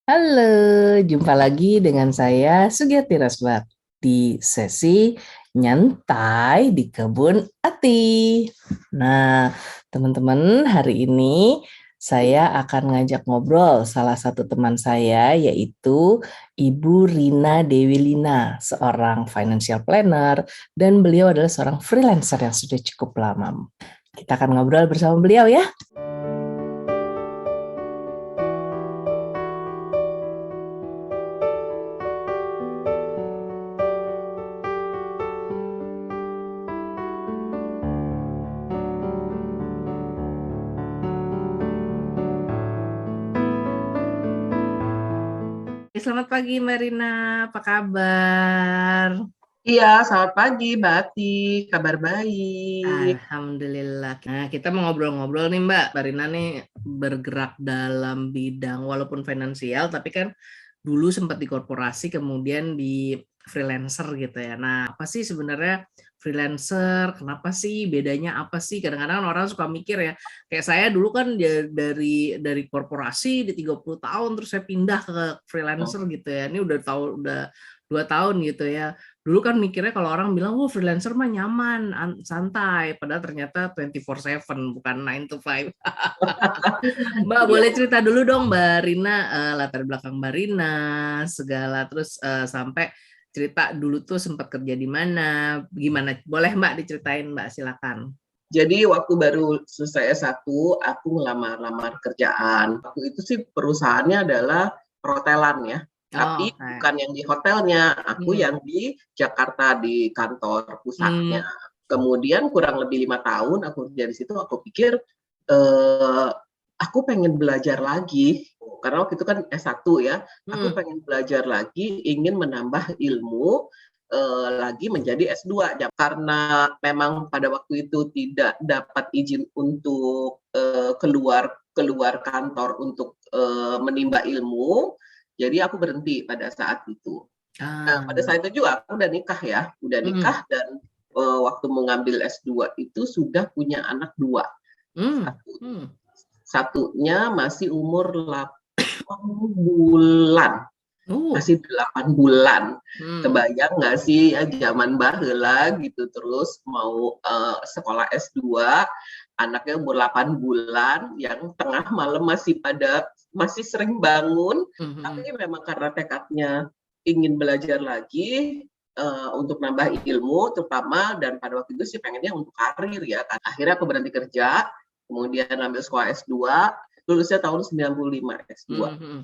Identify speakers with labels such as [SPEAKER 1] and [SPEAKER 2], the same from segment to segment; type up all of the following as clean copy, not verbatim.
[SPEAKER 1] Halo, jumpa lagi dengan saya Sugiyati Rasbat di sesi nyantai di kebun Ati. Nah, teman-teman, hari ini saya akan ngajak ngobrol salah satu teman saya yaitu Ibu Rina Dewi Lina, seorang financial planner dan beliau adalah seorang freelancer yang sudah cukup lama. Kita akan ngobrol bersama beliau ya. Selamat pagi Mbak Rina, apa kabar?
[SPEAKER 2] Iya, selamat pagi, Mbak Ati. Kabar baik.
[SPEAKER 1] Alhamdulillah. Nah, kita mau ngobrol-ngobrol nih Mbak. Mbak Rina nih bergerak dalam bidang walaupun finansial, tapi kan dulu sempat di korporasi, kemudian di freelancer gitu ya. Nah, apa sih sebenarnya freelancer? Kenapa sih? Bedanya apa sih? Kadang-kadang orang suka mikir ya, kayak saya dulu kan dari korporasi di 30 tahun terus saya pindah ke freelancer gitu ya. Ini udah 2 tahun gitu ya. Dulu kan mikirnya kalau orang bilang, oh freelancer mah nyaman, santai. Padahal ternyata 24/7, bukan 9 to 5. Mbak,
[SPEAKER 2] Iya,
[SPEAKER 1] boleh cerita dulu dong Mbak Rina, latar belakang Mbak Rina, segala. Terus sampai cerita dulu tuh sempat kerja di mana, gimana. Boleh Mbak diceritain Mbak, silakan.
[SPEAKER 2] jadi waktu baru selesai S1, aku ngelamar-lamar kerjaan. Waktu itu sih perusahaannya adalah perhotelan ya.
[SPEAKER 1] Oh,
[SPEAKER 2] Tapi
[SPEAKER 1] oke.
[SPEAKER 2] bukan yang di hotelnya, aku
[SPEAKER 1] Hmm.
[SPEAKER 2] yang di Jakarta di kantor
[SPEAKER 1] Hmm.
[SPEAKER 2] pusatnya. Kemudian kurang lebih 5 tahun aku kerja di situ, aku pikir eh, aku pengen belajar lagi. Karena waktu itu kan S1 ya, aku
[SPEAKER 1] Hmm.
[SPEAKER 2] pengen belajar lagi, ingin menambah ilmu lagi menjadi S2. Karena memang pada waktu itu tidak dapat izin untuk keluar keluar kantor untuk menimba ilmu, jadi aku berhenti pada saat itu. Nah, pada
[SPEAKER 1] Ah.
[SPEAKER 2] saat itu juga aku udah nikah ya, udah
[SPEAKER 1] Hmm.
[SPEAKER 2] nikah dan waktu mengambil S2 itu sudah punya anak dua.
[SPEAKER 1] Hmm.
[SPEAKER 2] Satu,
[SPEAKER 1] Hmm.
[SPEAKER 2] satunya masih umur 8 bulan.
[SPEAKER 1] Oh.
[SPEAKER 2] Masih 8 bulan.
[SPEAKER 1] Hmm.
[SPEAKER 2] Kebayang nggak sih ya zaman bahela gitu terus mau sekolah S2, anaknya umur 8 bulan yang tengah malam masih sering bangun,
[SPEAKER 1] Hmm. Hmm.
[SPEAKER 2] tapi memang karena tekadnya ingin belajar lagi untuk nambah ilmu terutama, dan pada waktu itu sih pengennya untuk karir ya kan. Akhirnya aku berhenti kerja, kemudian ambil sekolah S2, lulusnya tahun 95 S2.
[SPEAKER 1] Hmm. Hmm.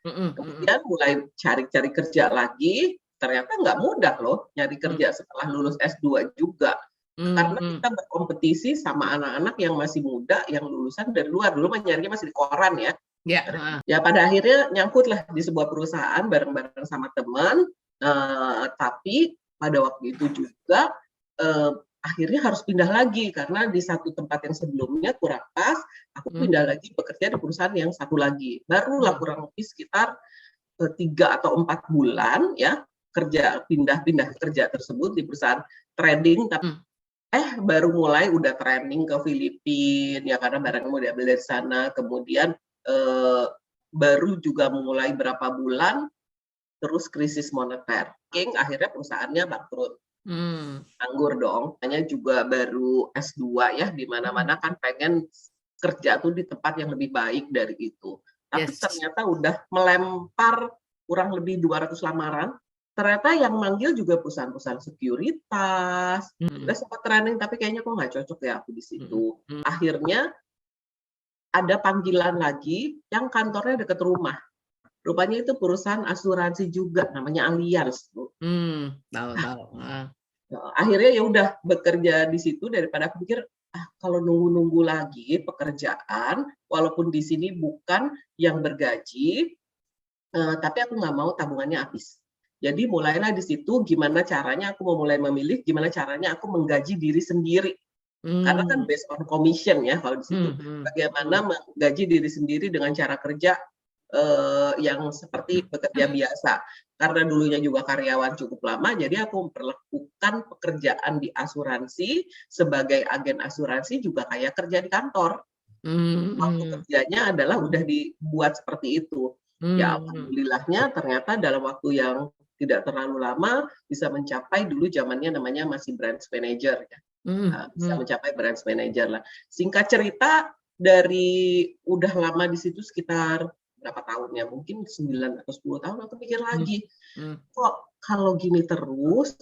[SPEAKER 1] Hmm. Hmm.
[SPEAKER 2] Kemudian mulai cari-cari kerja lagi, ternyata nggak mudah loh nyari
[SPEAKER 1] Hmm.
[SPEAKER 2] kerja setelah lulus S2 juga.
[SPEAKER 1] Hmm.
[SPEAKER 2] Karena
[SPEAKER 1] Hmm.
[SPEAKER 2] kita berkompetisi sama anak-anak yang masih muda, yang lulusan dari luar. Dulu mah nyarinya masih di koran ya.
[SPEAKER 1] Ya. Ah.
[SPEAKER 2] Ya pada akhirnya nyangkut lah di sebuah perusahaan bareng-bareng sama teman. Tapi pada waktu itu juga eh, akhirnya harus pindah lagi karena di satu tempat yang sebelumnya kurang pas, aku
[SPEAKER 1] Hmm.
[SPEAKER 2] pindah lagi bekerja di perusahaan yang satu lagi. Barulah
[SPEAKER 1] Hmm.
[SPEAKER 2] kurang lebih sekitar 3 atau 4 bulan ya kerja, pindah-pindah kerja tersebut di perusahaan trading. Tapi
[SPEAKER 1] Hmm.
[SPEAKER 2] baru mulai udah training ke Filipina ya karena barangnya mau diambil dari sana. Kemudian eh, baru juga mulai berapa bulan terus krisis moneter, akhirnya perusahaannya bangkrut,
[SPEAKER 1] Hmm.
[SPEAKER 2] anggur dong. Hanya juga baru S2 ya, di
[SPEAKER 1] Hmm.
[SPEAKER 2] mana-mana kan pengen kerja tuh di tempat yang lebih baik dari itu. Tapi
[SPEAKER 1] Yes.
[SPEAKER 2] ternyata udah melempar kurang lebih 200 lamaran. Ternyata yang manggil juga perusahaan-perusahaan sekuritas.
[SPEAKER 1] Hmm.
[SPEAKER 2] Udah sempat training tapi kayaknya kok nggak cocok ya aku di
[SPEAKER 1] Hmm.
[SPEAKER 2] situ.
[SPEAKER 1] Hmm.
[SPEAKER 2] Akhirnya ada panggilan lagi yang kantornya dekat rumah. Rupanya itu perusahaan asuransi juga, namanya Allianz.
[SPEAKER 1] Tahu tahu. Ah.
[SPEAKER 2] Akhirnya ya udah bekerja di situ daripada aku pikir kalau nunggu-nunggu lagi pekerjaan walaupun di sini bukan yang bergaji, tapi aku nggak mau tabungannya habis. Jadi mulailah di situ gimana caranya aku mau mulai memilih gimana caranya aku menggaji diri sendiri. Karena kan
[SPEAKER 1] Hmm.
[SPEAKER 2] based on commission ya kalau di situ.
[SPEAKER 1] Hmm. Hmm. Hmm.
[SPEAKER 2] Bagaimana menggaji diri sendiri dengan cara kerja yang seperti bekerja biasa. Karena dulunya juga karyawan cukup lama, jadi aku memperlakukan pekerjaan di asuransi sebagai agen asuransi juga kayak kerja di kantor.
[SPEAKER 1] Hmm.
[SPEAKER 2] Waktu
[SPEAKER 1] Hmm.
[SPEAKER 2] kerjanya adalah udah dibuat seperti itu. Ya
[SPEAKER 1] Hmm.
[SPEAKER 2] alhamdulillahnya ternyata dalam waktu yang tidak terlalu lama bisa mencapai, dulu zamannya namanya masih branch manager ya.
[SPEAKER 1] Hmm.
[SPEAKER 2] Bisa
[SPEAKER 1] Hmm.
[SPEAKER 2] mencapai branch manager lah. Singkat cerita, dari udah lama di situ sekitar berapa tahun ya, mungkin 9 atau 10 tahun, aku pikir
[SPEAKER 1] Hmm.
[SPEAKER 2] lagi,
[SPEAKER 1] Hmm.
[SPEAKER 2] kok kalau gini terus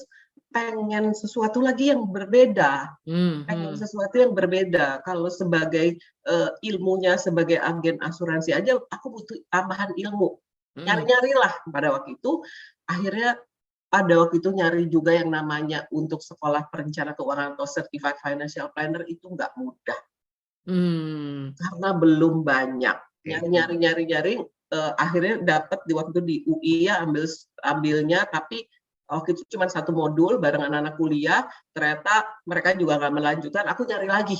[SPEAKER 2] pengen sesuatu lagi yang berbeda.
[SPEAKER 1] Hmm.
[SPEAKER 2] Pengen
[SPEAKER 1] Hmm.
[SPEAKER 2] sesuatu yang berbeda. Kalau sebagai ilmunya sebagai agen asuransi aja, aku butuh tambahan ilmu.
[SPEAKER 1] Hmm.
[SPEAKER 2] Nyari-nyarilah pada waktu itu, akhirnya pada waktu itu nyari juga yang namanya untuk sekolah perencana keuangan atau certified financial planner itu nggak mudah
[SPEAKER 1] Hmm.
[SPEAKER 2] karena belum banyak.
[SPEAKER 1] Oke.
[SPEAKER 2] Nyari, akhirnya dapat di waktu di UI ya, ambilnya, tapi waktu itu cuma satu modul bareng anak-anak kuliah, ternyata mereka juga nggak melanjutkan, aku nyari lagi.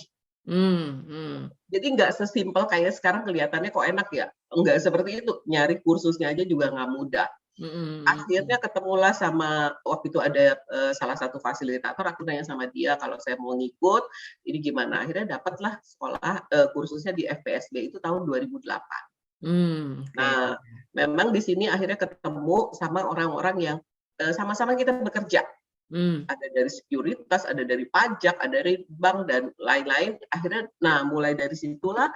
[SPEAKER 1] Hmm. Hmm.
[SPEAKER 2] Jadi nggak sesimpel kayak sekarang kelihatannya kok enak ya. Nggak seperti itu, nyari kursusnya aja juga nggak mudah.
[SPEAKER 1] Hmm.
[SPEAKER 2] Akhirnya ketemulah sama, waktu itu ada salah satu fasilitator, aku nanya sama dia kalau saya mau ngikut, ini gimana. Akhirnya dapatlah sekolah kursusnya di FPSB itu tahun 2008.
[SPEAKER 1] Hmm. Oke.
[SPEAKER 2] Nah, memang di sini akhirnya ketemu sama orang-orang yang sama-sama kita bekerja.
[SPEAKER 1] Hmm.
[SPEAKER 2] Ada dari sekuritas, ada dari pajak, ada dari bank dan lain-lain. Akhirnya, nah mulai dari situlah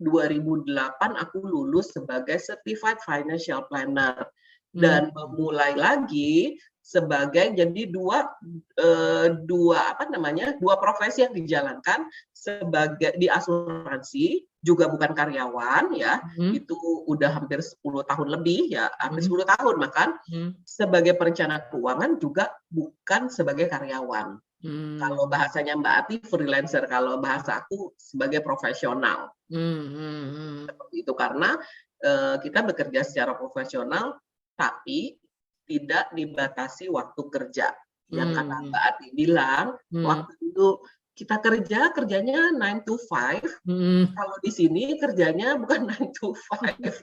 [SPEAKER 2] 2008 aku lulus sebagai Certified Financial Planner
[SPEAKER 1] Hmm.
[SPEAKER 2] dan memulai lagi sebagai, jadi dua apa namanya, dua profesi yang dijalankan sebagai di asuransi, juga bukan karyawan ya,
[SPEAKER 1] Hmm.
[SPEAKER 2] itu udah hampir 10 tahun lebih ya, hampir
[SPEAKER 1] Hmm.
[SPEAKER 2] 10 tahun bahkan,
[SPEAKER 1] Hmm.
[SPEAKER 2] sebagai perencana keuangan juga bukan sebagai karyawan. Kalau
[SPEAKER 1] Hmm.
[SPEAKER 2] bahasanya Mbak Ati freelancer, kalau bahasa aku sebagai profesional.
[SPEAKER 1] Hmm. Hmm.
[SPEAKER 2] Seperti itu karena kita bekerja secara profesional tapi tidak dibatasi waktu kerja. Yang kata
[SPEAKER 1] Hmm.
[SPEAKER 2] Mbak Ati bilang,
[SPEAKER 1] Hmm.
[SPEAKER 2] waktu itu kita kerjanya 9 to 5,
[SPEAKER 1] Hmm.
[SPEAKER 2] kalau di sini kerjanya bukan 9 to 5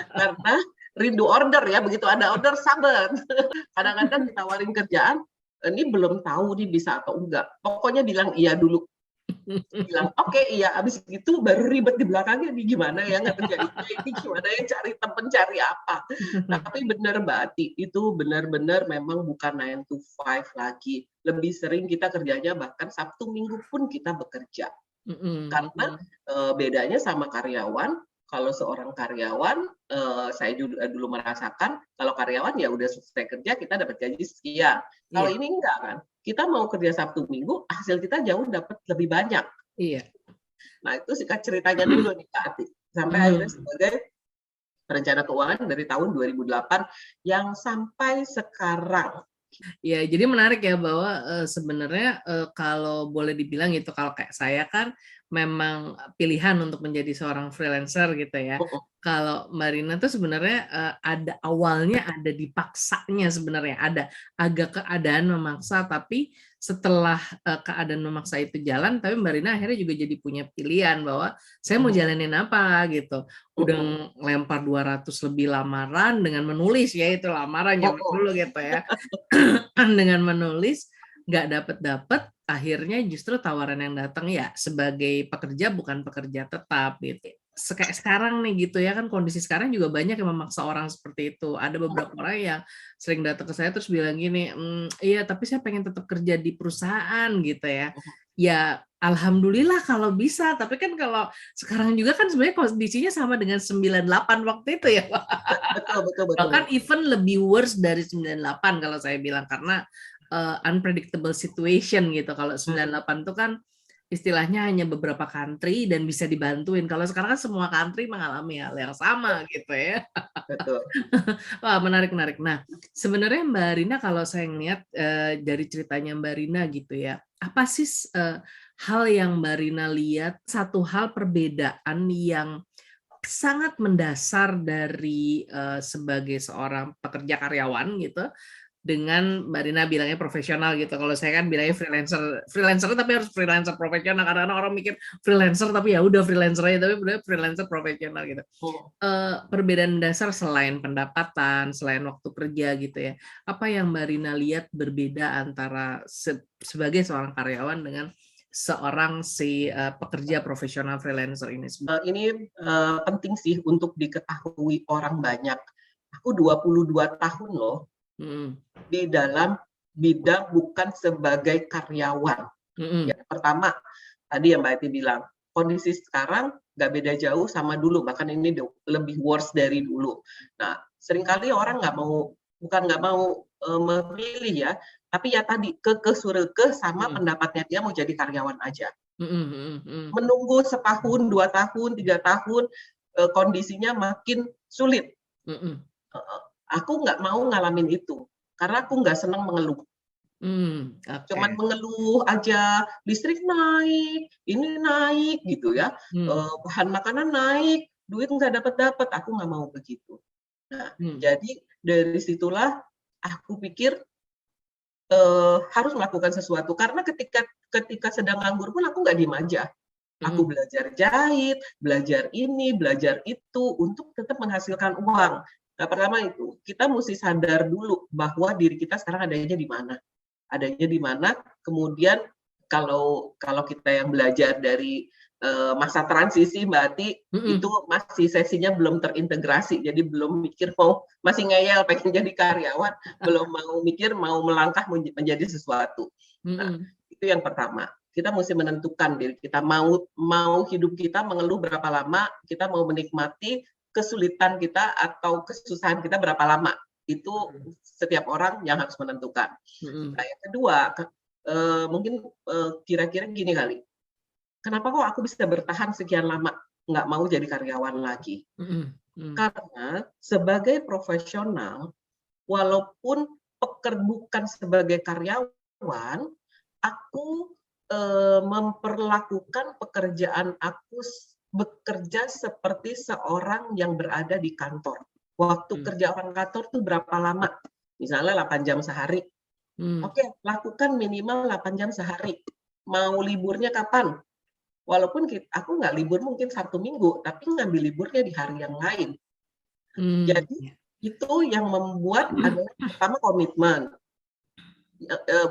[SPEAKER 2] karena rindu order ya, begitu ada order sabar. Kadang-kadang ditawarin kerjaan, ini belum tahu nih bisa atau enggak. Pokoknya bilang iya dulu. Bilang oke iya, abis itu baru ribet di belakangnya nih gimana ya ngerjainnya ini, gimana ya cari temen, cari apa. Tapi benar Mbak Ati, itu benar-benar memang bukan 9 to 5 lagi. Lebih sering kita kerjanya bahkan Sabtu Minggu pun kita bekerja.
[SPEAKER 1] Hmm.
[SPEAKER 2] Karena bedanya sama karyawan, kalau seorang karyawan, saya dulu merasakan kalau karyawan ya udah selesai kerja kita dapat gaji sekian. Kalau
[SPEAKER 1] Iya.
[SPEAKER 2] ini enggak kan, kita mau kerja Sabtu Minggu, hasil kita jauh dapat lebih banyak.
[SPEAKER 1] Iya.
[SPEAKER 2] Nah itu singkat ceritanya dulu nih Kak Ati. Sampai akhirnya
[SPEAKER 1] Hmm.
[SPEAKER 2] sebagai perencana keuangan dari tahun 2008 yang sampai sekarang.
[SPEAKER 1] Ya, jadi menarik ya bahwa sebenarnya kalau boleh dibilang gitu, kalau kayak saya kan memang pilihan untuk menjadi seorang freelancer gitu ya. Kalau Mbak Rina tuh sebenarnya ada awalnya ada dipaksanya sebenarnya, ada agak keadaan memaksa, tapi setelah keadaan memaksa itu jalan, tapi Mbak Rina akhirnya juga jadi punya pilihan bahwa saya mau jalanin apa gitu. Udah lempar 200 lebih lamaran dengan menulis ya, itu lamaran zaman dulu gitu ya. Dengan menulis nggak dapet akhirnya justru tawaran yang datang ya sebagai pekerja bukan pekerja tetap gitu. Kayak sekarang nih gitu ya, kan kondisi sekarang juga banyak yang memaksa orang seperti itu. Ada beberapa orang yang sering datang ke saya terus bilang gini, iya tapi saya pengen tetap kerja di perusahaan gitu ya. Ya alhamdulillah kalau bisa, tapi kan kalau sekarang juga kan sebenarnya kondisinya sama dengan 98 waktu itu ya Pak.
[SPEAKER 2] Betul, betul, betul.
[SPEAKER 1] Bahkan even lebih worse dari 98 kalau saya bilang, karena unpredictable situation gitu. Kalau 98 itu kan istilahnya hanya beberapa country dan bisa dibantuin. Kalau sekarang kan semua country mengalami hal yang sama gitu ya.
[SPEAKER 2] Betul.
[SPEAKER 1] Wah, menarik. Nah, sebenarnya Mbak Rina kalau saya ngeliat dari ceritanya Mbak Rina gitu ya, apa sih hal yang Mbak Rina lihat, satu hal perbedaan yang sangat mendasar dari sebagai seorang pekerja karyawan gitu dengan Mbak Rina bilangnya profesional gitu. Kalau saya kan bilangnya freelancer tapi harus freelancer profesional, karena orang mikir freelancer tapi ya udah freelancer aja, tapi benar freelancer profesional gitu. Perbedaan dasar selain pendapatan, selain waktu kerja gitu ya. Apa yang Mbak Rina lihat berbeda antara sebagai seorang karyawan dengan seorang pekerja profesional freelancer ini?
[SPEAKER 2] Ini penting sih untuk diketahui orang banyak. Aku 22 tahun loh di dalam bidang bukan sebagai karyawan. Yang pertama, tadi yang Mbak Eti bilang, kondisi sekarang nggak beda jauh sama dulu, bahkan ini lebih worse dari dulu. Nah, seringkali orang bukan nggak mau memilih ya, tapi ya tadi kesureke sama pendapatnya dia mau jadi karyawan aja. Menunggu setahun, 2 tahun, 3 tahun, kondisinya makin sulit. Aku nggak mau ngalamin itu, karena aku nggak senang mengeluh. Cuman mengeluh aja, listrik naik, ini naik gitu ya, bahan makanan naik, duit nggak dapat, aku nggak mau begitu. Nah, jadi dari situlah aku pikir harus melakukan sesuatu, karena ketika sedang nganggur pun aku nggak diem aja. Aku belajar jahit, belajar ini, belajar itu untuk tetap menghasilkan uang. Nah, pertama itu kita mesti sadar dulu bahwa diri kita sekarang adanya di mana. Adanya di mana. Kemudian kalau kita yang belajar dari masa transisi Mbak Ati, itu masih sesinya belum terintegrasi, jadi belum mikir masih ngeyel pengen jadi karyawan, belum mau mikir mau melangkah menjadi sesuatu. Nah, itu yang pertama. Kita mesti menentukan diri kita, mau hidup kita mengeluh berapa lama, kita mau menikmati kesulitan kita atau kesusahan kita berapa lama. Itu setiap orang yang harus menentukan. Nah, yang kedua, mungkin kira-kira gini kali, kenapa kok aku bisa bertahan sekian lama nggak mau jadi karyawan lagi? Karena sebagai profesional, walaupun bukan sebagai karyawan, aku memperlakukan pekerjaan aku bekerja seperti seorang yang berada di kantor. Waktu kerja orang kantor tuh berapa lama? Misalnya 8 jam sehari. Oke, lakukan minimal 8 jam sehari. Mau liburnya kapan? Walaupun aku nggak libur mungkin 1 minggu, tapi ngambil liburnya di hari yang lain. Jadi itu yang membuat adalah pertama komitmen.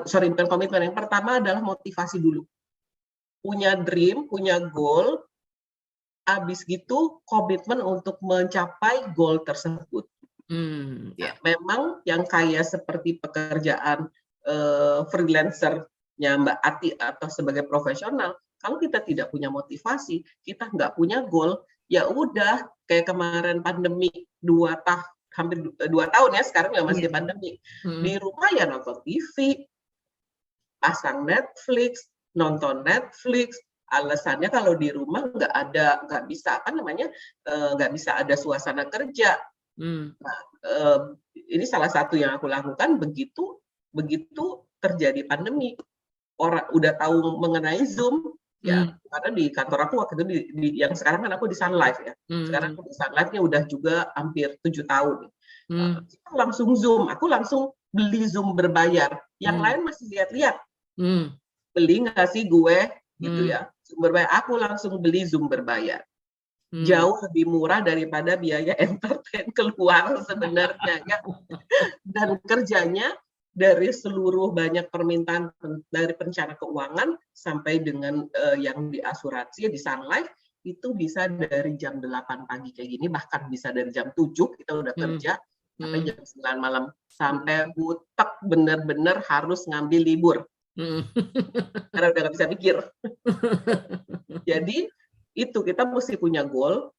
[SPEAKER 2] Bukan komitmen, yang pertama adalah motivasi dulu. Punya dream, punya goal, habis gitu komitmen untuk mencapai goal tersebut. Nah, memang yang kayak seperti pekerjaan freelancer-nya Mbak Ati atau sebagai profesional, kalau kita tidak punya motivasi, kita nggak punya goal, ya udah kayak kemarin pandemi hampir 2 tahun ya, sekarang ya masih pandemi. Di rumah ya nonton TV, pasang Netflix, nonton Netflix. Alasannya kalau di rumah nggak bisa ada suasana kerja. Nah, ini salah satu yang aku lakukan begitu terjadi pandemi. Orang udah tahu mengenai Zoom, ya, karena di kantor aku waktu itu yang sekarang kan aku di Sun Life ya. Sekarang aku di Sun Life-nya udah juga hampir 7 tahun. Kita langsung Zoom, aku langsung beli Zoom berbayar. Yang lain masih lihat-lihat. Beli nggak sih gue gitu ya. Zoom berbayar, aku langsung beli Zoom berbayar. Jauh lebih murah daripada biaya entertain keluar sebenarnya ya. Dan kerjanya dari seluruh banyak permintaan dari perencana keuangan sampai dengan yang di asuransi di Sun Life itu bisa dari jam 8 pagi kayak gini, bahkan bisa dari jam 7 kita udah kerja sampai jam 9 malam, sampai butek bener-bener harus ngambil libur karena udah nggak bisa pikir. Jadi itu kita mesti punya goal,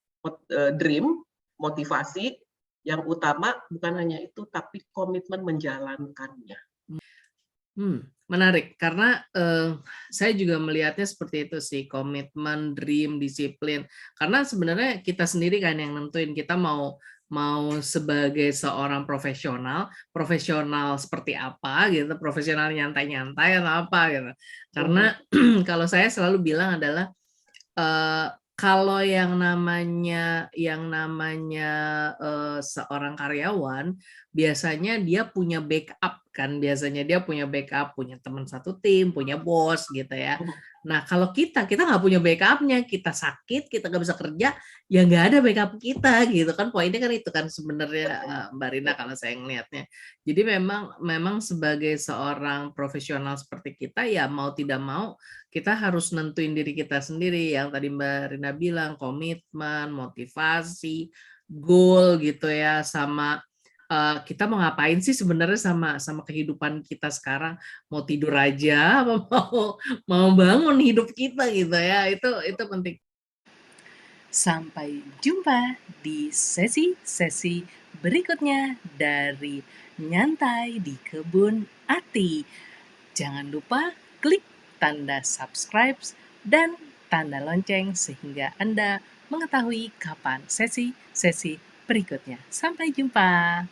[SPEAKER 2] dream, motivasi. Yang utama bukan hanya itu, tapi komitmen menjalankannya.
[SPEAKER 1] Menarik, karena saya juga melihatnya seperti itu sih, komitmen, dream, disiplin. Karena sebenarnya kita sendiri kan yang nentuin kita mau sebagai seorang profesional seperti apa gitu, profesional nyantai-nyantai atau apa gitu. Karena kalau saya selalu bilang adalah kalau yang namanya seorang karyawan biasanya dia punya backup kan biasanya dia punya backup, punya teman satu tim, punya bos gitu ya. Nah kalau kita nggak punya backupnya, kita sakit, kita nggak bisa kerja, ya nggak ada backup kita gitu kan. Poinnya kan itu kan sebenarnya Mbak Rina kalau saya ngelihatnya. Jadi memang sebagai seorang profesional seperti kita ya mau tidak mau kita harus nentuin diri kita sendiri yang tadi Mbak Rina bilang komitmen, motivasi, goal gitu ya sama kita mau ngapain sih sebenarnya sama sama kehidupan kita sekarang mau tidur aja apa mau bangun hidup kita gitu ya itu penting.
[SPEAKER 3] Sampai jumpa di sesi-sesi berikutnya dari Nyantai di Kebun Ati. Jangan lupa klik tanda subscribe dan tanda lonceng sehingga Anda mengetahui kapan sesi-sesi berikutnya. Sampai jumpa.